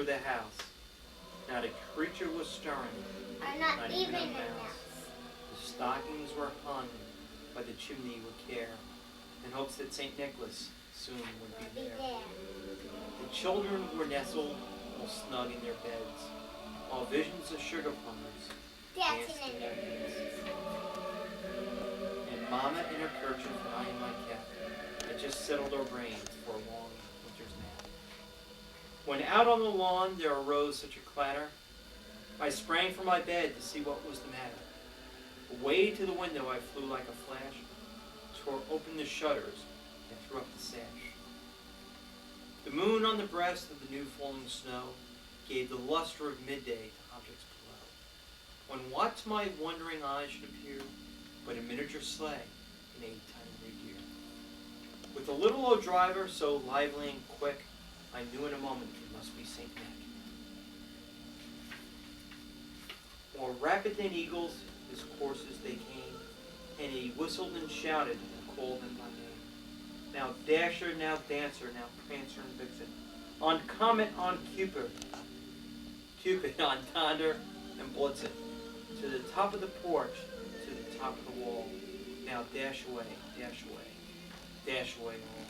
the house. Not a creature was stirring, Not even a even a mouse. mouse. The stockings were hung by the chimney with care, in hopes that St. Nicholas soon would be there. The children were nestled all snug in their beds, while visions of sugar plums danced in their heads. And Mama in her kerchief and I in my cap had just settled our brains for a long winter's nap. When out on the lawn there arose such a clatter, I sprang from my bed to see what was the matter. Away to the window I flew like a flash, tore open the shutters, and threw up the sash. The moon on the breast of the new falling snow gave the luster of midday to objects below, when what to my wondering eyes should appear but a miniature sleigh and 8 tiny reindeer. With the little old driver so lively and quick, I knew in a moment it must be St. Nick. More rapid than eagles, his coursers they came, and he whistled and shouted and called them by name. Now Dasher, now Dancer, now Prancer and Vixen, on Comet, on Cupid, Cupid on Donder and Blitzen, to the top of the porch, to the top of the wall. Now dash away, dash away, dash away all.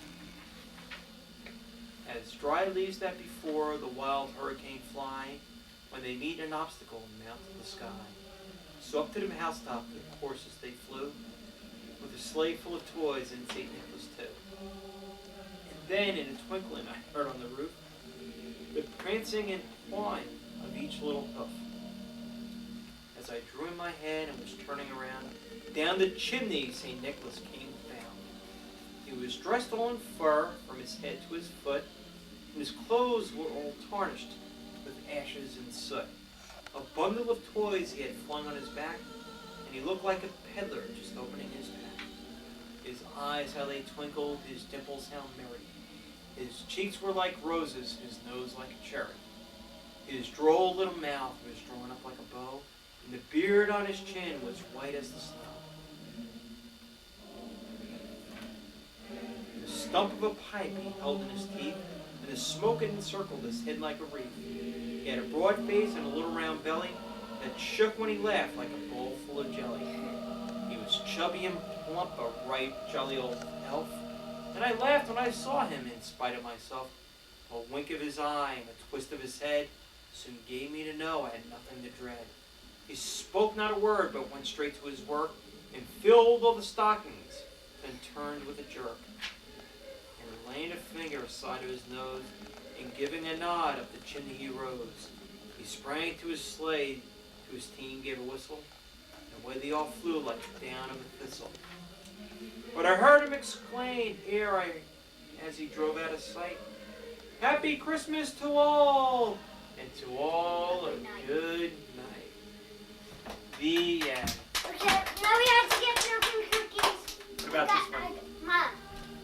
As dry leaves that before the wild hurricane fly, when they meet an obstacle and mount to the sky. So up to the housetop the coursers they flew, with a sleigh full of toys and St. Nicholas too. And then in a twinkling I heard on the roof the prancing and pawing of each little hoof. As I drew in my head and was turning around, down the chimney St. Nicholas came bound. He was dressed all in fur from his head to his foot, and his clothes were all tarnished with ashes and soot. A bundle of toys he had flung on his back, and he looked like a peddler just opening his pack. His eyes, how they twinkled, his dimples how merry. His cheeks were like roses, his nose like a cherry. His droll little mouth was drawn up like a bow, and the beard on his chin was white as the snow. The stump of a pipe he held in his teeth, and the smoke it encircled his head like a wreath. He had a broad face and a little round belly that shook when he laughed like a bowl full of jelly. He was chubby and plump, a right jolly old elf, and I laughed when I saw him in spite of myself. A wink of his eye and a twist of his head soon gave me to know I had nothing to dread. He spoke not a word, but went straight to his work, and filled all the stockings, then turned with a jerk, and laying a finger aside of his nose, and giving a nod up the chimney he rose. He sprang to his sleigh, to his team gave a whistle, and away they all flew like the down of a thistle. But I heard him exclaim, as he drove out of sight, "Happy Christmas to all, and to all a good night." The end. Okay, now we have to get broken cookies. What about this one? Mom,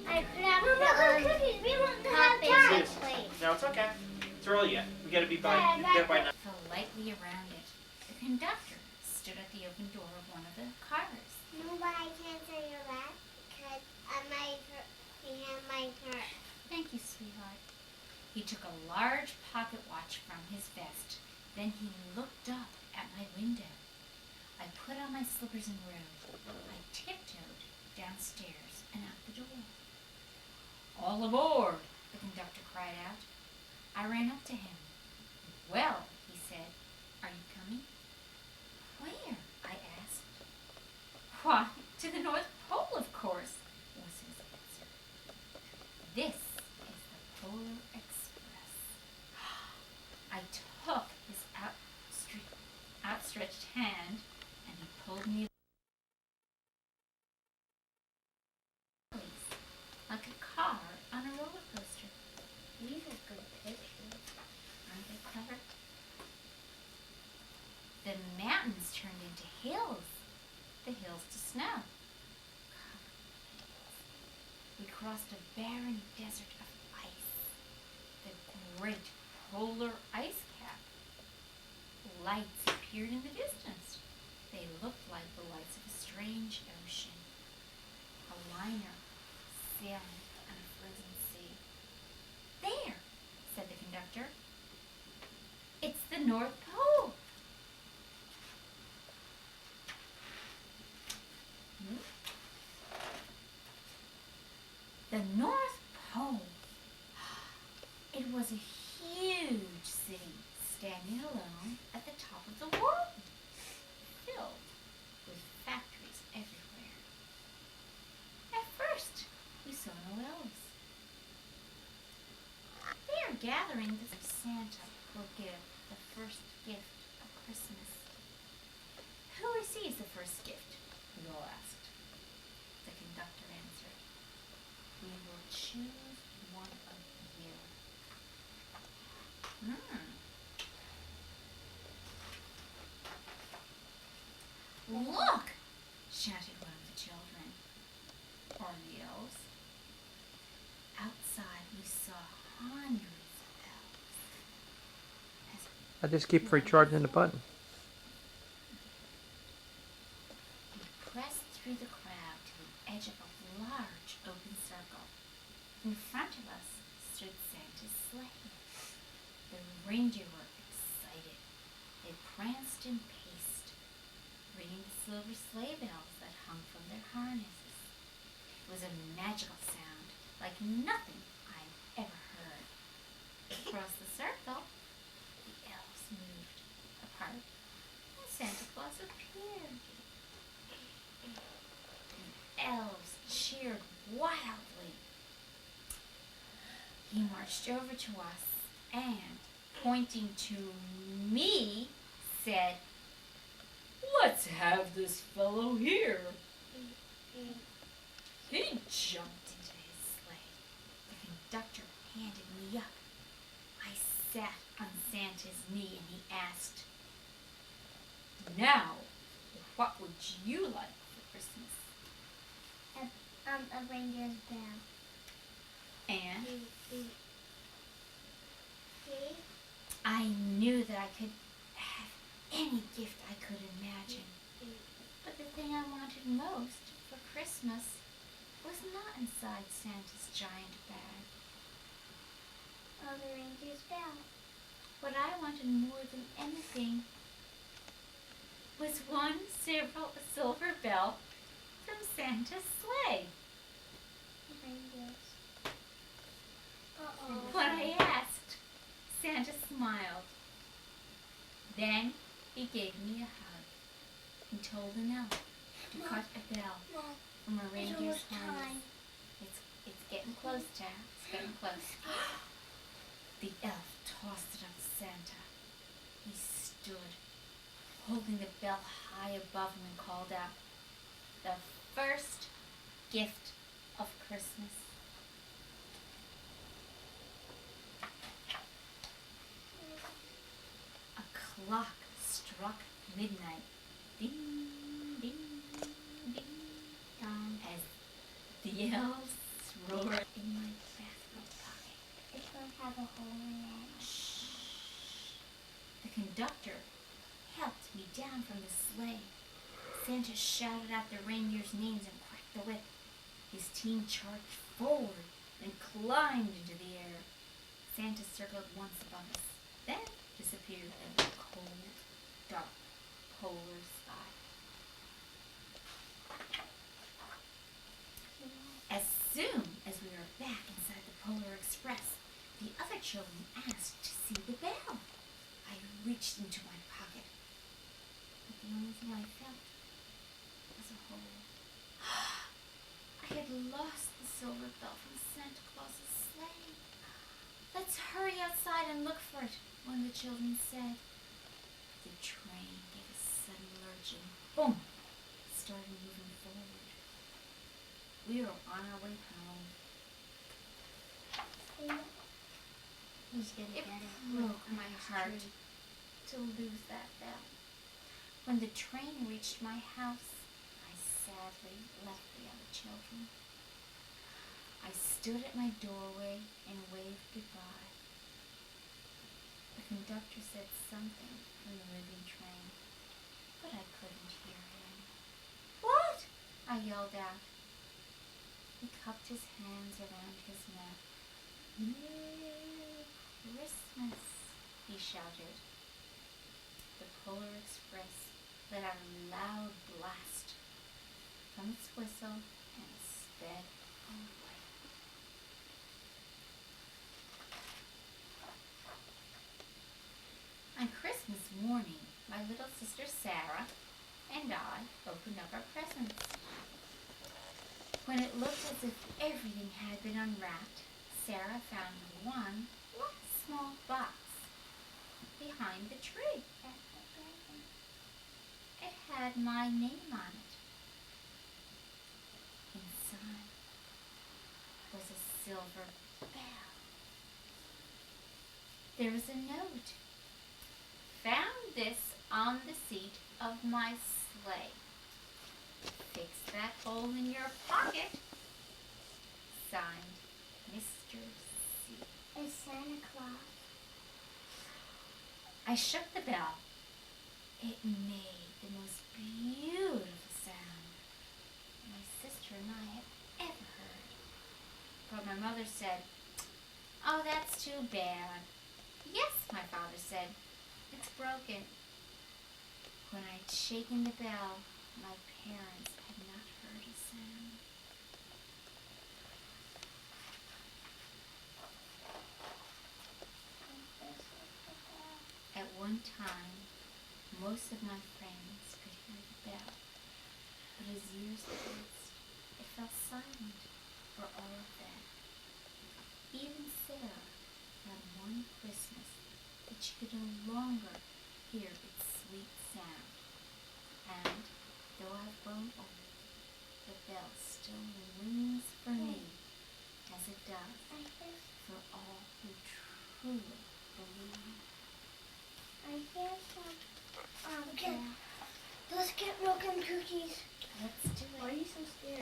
I grabbed the cookies. We want to have Sis, time. no, it's okay. It's early yet. We gotta be by Yeah, by 9. Fell lightly around it. The conductor stood at the open door of one of the cars. You know why I can't tell you that? Because my hand hurt. Thank you, sweetheart. He took a large pocket watch from his vest. Then he looked up at my window. I put on my slippers and robe. I tiptoed downstairs and out the door. "All aboard!" the conductor cried out. I ran up to him. "Well," he said, "are you coming?" "Where?" I asked. "Why, to the North Pole, of course," was his answer. "This is the Polar Express." I took his outstretched hand, and he pulled me like a car on a roller coaster. These are good pictures. Aren't they clever? The mountains turned into hills, the hills to snow. We crossed a barren desert of ice, the great polar ice cap. Lights appeared in the distance. They looked like the lights of a strange ocean, a liner sailing on a frozen sea. "There," said the conductor. North Pole. The North Pole. It was a huge city standing alone at the top of the world, filled with factories everywhere. At first, we saw no elves. They are gathering because Santa will give the first gift of Christmas. Who receives the first gift? We all asked. The conductor answered, "We will choose one of you." Look! Shouted one of the children, or the elves. Outside we saw hundreds of elves. I just keep recharging the button. We pressed through the crowd to the edge of a large open circle. In front of us stood Santa's sleigh. The reindeer were excited. They pranced and paced, ringing the silver sleigh bells that hung from their harnesses. It was a magical sound, like nothing I'd ever heard. Across the circle, the elves moved apart, and Santa Claus appeared. The elves cheered wildly. He marched over to us and, pointing to me, said, "Let's have this fellow here." He jumped into his sleigh. The conductor handed me up. I sat on Santa's knee and he asked, "Now, what would you like for Christmas?" A reindeer's bell. And See? I knew that I could have any gift I could imagine. But the thing I wanted most for Christmas was not inside Santa's giant bag. The reindeer's bell. What I wanted more than anything was one silver bell from Santa's sleigh. The reindeers. When I asked, Santa smiled. Then he gave me a hug and told an elf to cut a bell from a reindeer's harness. It's getting close, Jack. It's getting close. The elf tossed it up to Santa. He stood, holding the bell high above him, and called out, "The first gift of Christmas." A clock struck midnight. Ding, ding, ding, dong, as the elves roared in my bathrobe pocket. It's going to have a hole in it. Shh. The conductor helped me down from the sleigh. Santa shouted out the reindeers' names and cracked the whip. His team charged forward and climbed into the air. Santa circled once above us, then disappeared in the cold, dark polar sky. As soon as we were back inside the Polar Express, the other children asked to see the bell. I reached into my pocket, but the only thing I felt was a hole. I had lost the silver bell from Santa Claus's sleigh. "Let's hurry outside and look for it," one of the children said. The train gave a sudden lurch and boom, started moving forward. We were on our way home. He's going to It get it. broke my heart to lose that bell. When the train reached my house, I sadly left the other children. I stood at my doorway and waved goodbye. The conductor said something from the moving train, but I couldn't hear him. "What?" I yelled out. He cupped his hands around his neck. "Merry Christmas," he shouted. Polar Express let out a loud blast from its whistle and sped away. On Christmas morning, my little sister Sarah and I opened up our presents. When it looked as if everything had been unwrapped, Sarah found one small box behind the tree. It had my name on it. Inside was a silver bell. There was a note. Found this on the seat of my sleigh. Fix that hole in your pocket. Signed, Mr. C. It's Santa Claus. I shook the bell. It made the most beautiful sound my sister and I had ever heard. But my mother said, "Oh, that's too bad." "Yes," my father said, "it's broken." When I'd shaken the bell, my parents had not heard a sound. At one time, most of my friends could hear the bell, but as years passed, it fell silent for all of them. Even Sarah had one Christmas that she could no longer hear its sweet sound. And though I've grown old, the bell still rings for me as it does for all who truly believe. I hear some. Okay, let's get milk and cookies. Let's do it. Why are you so scared?